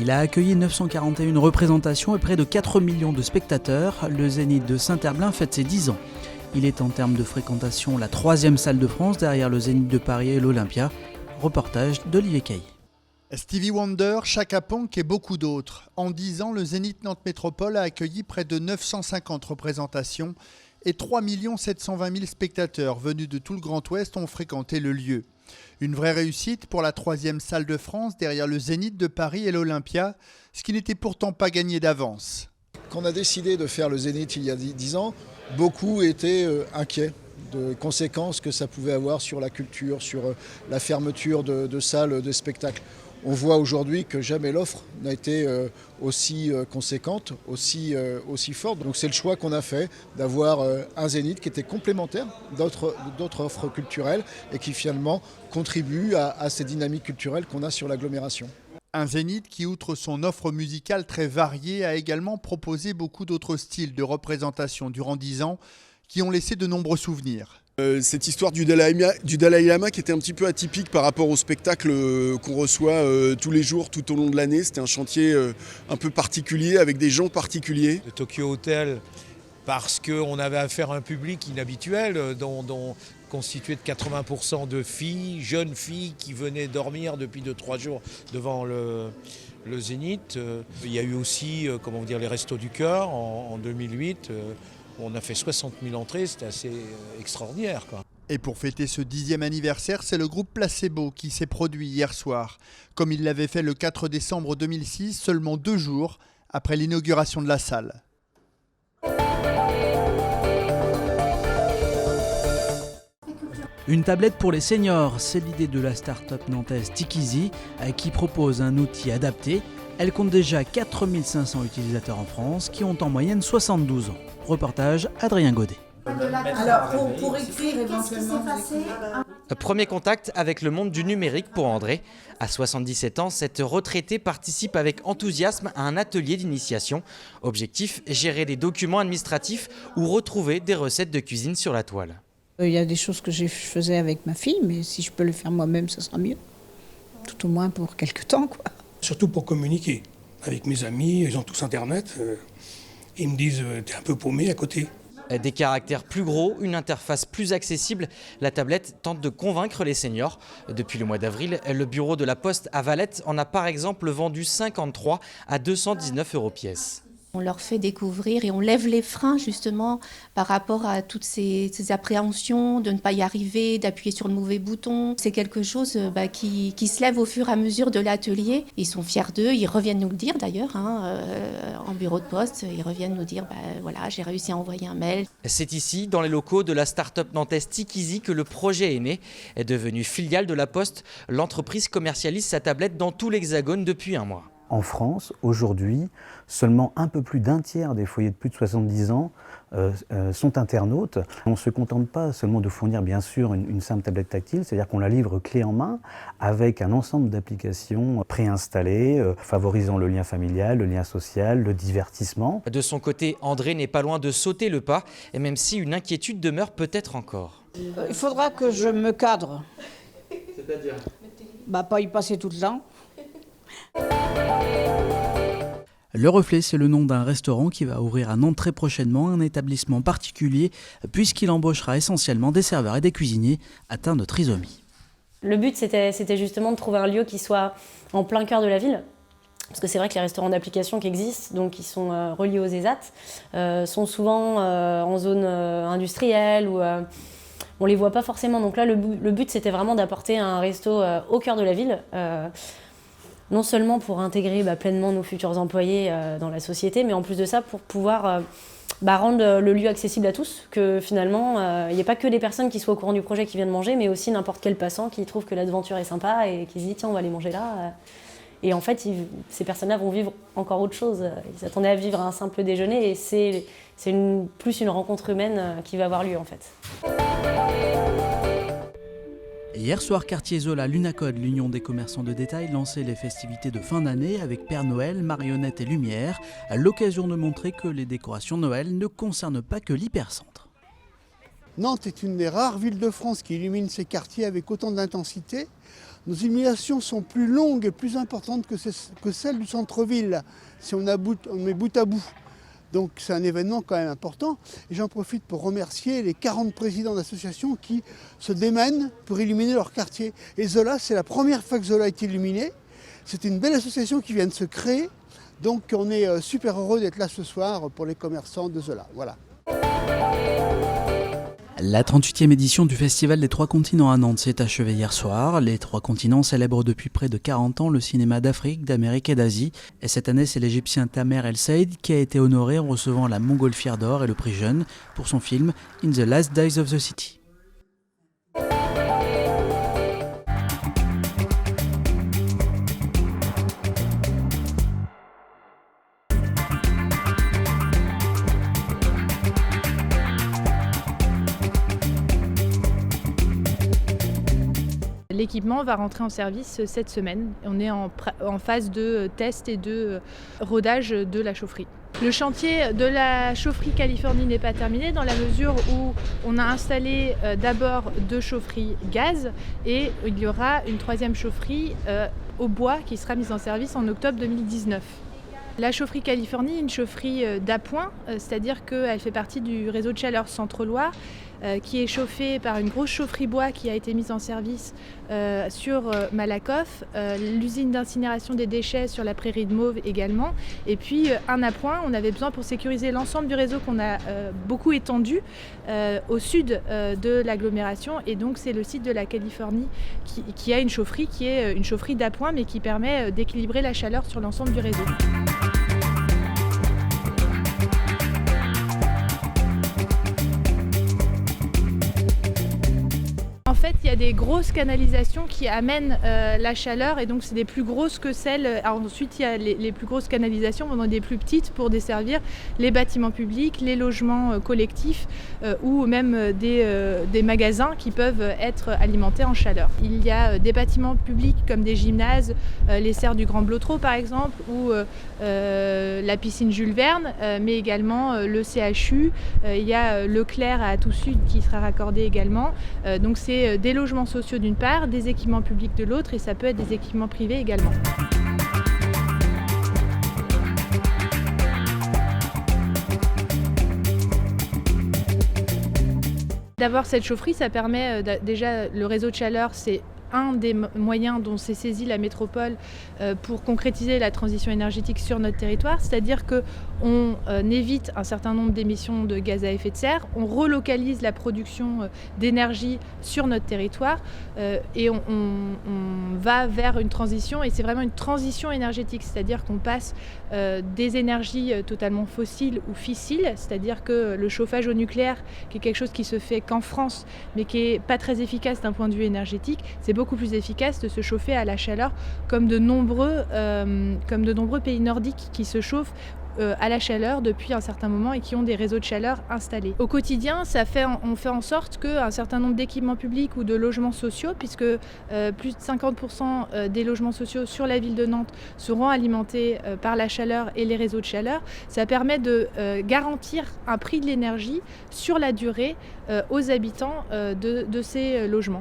Il a accueilli 941 représentations et près de 4 millions de spectateurs. Le Zénith de Saint-Herblain fête ses 10 ans. Il est en termes de fréquentation la 3e salle de France derrière le Zénith de Paris et l'Olympia. Reportage d'Olivier Cailly. Stevie Wonder, Chaka Ponk et beaucoup d'autres. En 10 ans, le Zénith Nantes Métropole a accueilli près de 950 représentations et 3 720 000 spectateurs venus de tout le Grand Ouest ont fréquenté le lieu. Une vraie réussite pour la 3e salle de France derrière le Zénith de Paris et l'Olympia, ce qui n'était pourtant pas gagné d'avance. Quand on a décidé de faire le Zénith il y a 10 ans, beaucoup étaient inquiets de conséquences que ça pouvait avoir sur la culture, sur la fermeture de salles de spectacle. On voit aujourd'hui que jamais l'offre n'a été aussi conséquente, aussi forte. Donc c'est le choix qu'on a fait d'avoir un Zénith qui était complémentaire d'autres offres culturelles et qui finalement contribue à ces dynamiques culturelles qu'on a sur l'agglomération. Un Zénith qui, outre son offre musicale très variée, a également proposé beaucoup d'autres styles de représentation durant 10 ans qui ont laissé de nombreux souvenirs. Cette histoire du Dalai Lama qui était un petit peu atypique par rapport au spectacle qu'on reçoit tous les jours tout au long de l'année. C'était un chantier un peu particulier avec des gens particuliers. De Tokyo Hotel, parce qu'on avait affaire à un public inhabituel dont constitué de 80% de filles, jeunes filles qui venaient dormir depuis 2-3 jours devant le Zénith. Il y a eu aussi les Restos du Cœur en 2008. On a fait 60 000 entrées, c'était assez extraordinaire, quoi. Et pour fêter ce 10e anniversaire, c'est le groupe Placebo qui s'est produit hier soir. Comme il l'avait fait le 4 décembre 2006, seulement 2 jours après l'inauguration de la salle. Une tablette pour les seniors, c'est l'idée de la start-up nantaise Tikizi qui propose un outil adapté. Elle compte déjà 4500 utilisateurs en France qui ont en moyenne 72 ans. Reportage Adrien Godet. Alors pour écrire éventuellement. Premier contact avec le monde du numérique pour André. À 77 ans, cette retraitée participe avec enthousiasme à un atelier d'initiation. Objectif, gérer des documents administratifs ou retrouver des recettes de cuisine sur la toile. Il y a des choses que je faisais avec ma fille, mais si je peux le faire moi-même, ça sera mieux. Tout au moins pour quelques temps, quoi. Surtout pour communiquer avec mes amis, ils ont tous Internet. Ils me disent « t'es un peu paumé à côté ». Des caractères plus gros, une interface plus accessible, la tablette tente de convaincre les seniors. Depuis le mois d'avril, le bureau de la Poste à Valette en a par exemple vendu 53 à 219 € pièce. On leur fait découvrir et on lève les freins justement par rapport à toutes ces appréhensions de ne pas y arriver, d'appuyer sur le mauvais bouton. C'est quelque chose qui se lève au fur et à mesure de l'atelier. Ils sont fiers d'eux, ils reviennent nous le dire d'ailleurs, en bureau de poste. Ils reviennent nous dire voilà, j'ai réussi à envoyer un mail. C'est ici, dans les locaux de la start-up nantaise Tikizi, que le projet est né. Est devenue filiale de la Poste, l'entreprise commercialise sa tablette dans tout l'Hexagone depuis un mois. En France, aujourd'hui, seulement un peu plus d'un tiers des foyers de plus de 70 ans sont internautes. On ne se contente pas seulement de fournir bien sûr une simple tablette tactile, c'est-à-dire qu'on la livre clé en main avec un ensemble d'applications préinstallées, favorisant le lien familial, le lien social, le divertissement. De son côté, André n'est pas loin de sauter le pas, et même si une inquiétude demeure peut-être encore. Il faudra que je me cadre. C'est-à-dire ? Pas y passer tout le temps. Le Reflet, c'est le nom d'un restaurant qui va ouvrir à Nantes très prochainement, un établissement particulier puisqu'il embauchera essentiellement des serveurs et des cuisiniers atteints de trisomie. Le but, c'était justement de trouver un lieu qui soit en plein cœur de la ville. Parce que c'est vrai que les restaurants d'application qui existent, donc qui sont reliés aux ESAT, sont souvent en zone industrielle ou on les voit pas forcément. Donc là, le but, c'était vraiment d'apporter un resto au cœur de la ville. Non seulement pour intégrer pleinement nos futurs employés dans la société, mais en plus de ça, pour pouvoir rendre le lieu accessible à tous, que finalement, il n'y ait pas que des personnes qui soient au courant du projet qui viennent manger, mais aussi n'importe quel passant qui trouve que l'aventure est sympa et qui se dit « tiens, on va aller manger là ». Et en fait, ces personnes-là vont vivre encore autre chose. Ils s'attendaient à vivre un simple déjeuner et c'est plus une rencontre humaine qui va avoir lieu en fait. Hier soir, quartier Zola, l'Unacode, l'Union des commerçants de détail, lançait les festivités de fin d'année avec Père Noël, marionnettes et lumière, à l'occasion de montrer que les décorations Noël ne concernent pas que l'hypercentre. Nantes est une des rares villes de France qui illumine ses quartiers avec autant d'intensité. Nos illuminations sont plus longues et plus importantes que celles du centre-ville, si on met bout à bout. Donc c'est un événement quand même important. Et j'en profite pour remercier les 40 présidents d'associations qui se démènent pour illuminer leur quartier. Et Zola, c'est la première fois que Zola est illuminé. C'est une belle association qui vient de se créer. Donc on est super heureux d'être là ce soir pour les commerçants de Zola. Voilà. La 38e édition du Festival des Trois Continents à Nantes s'est achevée hier soir. Les Trois Continents célèbrent depuis près de 40 ans le cinéma d'Afrique, d'Amérique et d'Asie. Et cette année, c'est l'Égyptien Tamer El Said qui a été honoré en recevant la Montgolfière d'or et le prix Jeune pour son film In the Last Days of the City. L'équipement va rentrer en service cette semaine. On est en phase de test et de rodage de la chaufferie. Le chantier de la chaufferie Californie n'est pas terminé dans la mesure où on a installé d'abord 2 chaufferies gaz et il y aura une 3e chaufferie au bois qui sera mise en service en octobre 2019. La chaufferie Californie est une chaufferie d'appoint, c'est-à-dire qu'elle fait partie du réseau de chaleur Centre-Loire qui est chauffée par une grosse chaufferie bois qui a été mise en service sur Malakoff, l'usine d'incinération des déchets sur la prairie de Mauve également, et puis un appoint. On avait besoin pour sécuriser l'ensemble du réseau qu'on a beaucoup étendu au sud de l'agglomération, et donc c'est le site de la Californie qui a une chaufferie qui est une chaufferie d'appoint mais qui permet d'équilibrer la chaleur sur l'ensemble du réseau. En fait, il y a des grosses canalisations qui amènent la chaleur et donc c'est des plus grosses que celles. Alors ensuite, il y a les plus grosses canalisations, on en a des plus petites pour desservir les bâtiments publics, les logements collectifs ou même des magasins qui peuvent être alimentés en chaleur. Il y a des bâtiments publics comme des gymnases, les serres du Grand Blotreau par exemple, ou la piscine Jules Verne, mais également le CHU. Il y a Leclerc à Tout Sud qui sera raccordé également. Donc c'est des logements sociaux d'une part, des équipements publics de l'autre, et ça peut être des équipements privés également. D'avoir cette chaufferie, ça permet déjà, le réseau de chaleur, c'est un des moyens dont s'est saisie la métropole pour concrétiser la transition énergétique sur notre territoire, c'est-à-dire qu'on évite un certain nombre d'émissions de gaz à effet de serre, on relocalise la production d'énergie sur notre territoire et on va vers une transition, et c'est vraiment une transition énergétique, c'est-à-dire qu'on passe des énergies totalement fossiles ou fissiles, c'est-à-dire que le chauffage au nucléaire, qui est quelque chose qui se fait qu'en France, mais qui n'est pas très efficace d'un point de vue énergétique, c'est beaucoup plus efficace de se chauffer à la chaleur comme de nombreux pays nordiques qui se chauffent à la chaleur depuis un certain moment et qui ont des réseaux de chaleur installés. Au quotidien, on fait en sorte qu'un certain nombre d'équipements publics ou de logements sociaux, puisque plus de 50% des logements sociaux sur la ville de Nantes seront alimentés par la chaleur et les réseaux de chaleur, ça permet de garantir un prix de l'énergie sur la durée aux habitants de ces logements.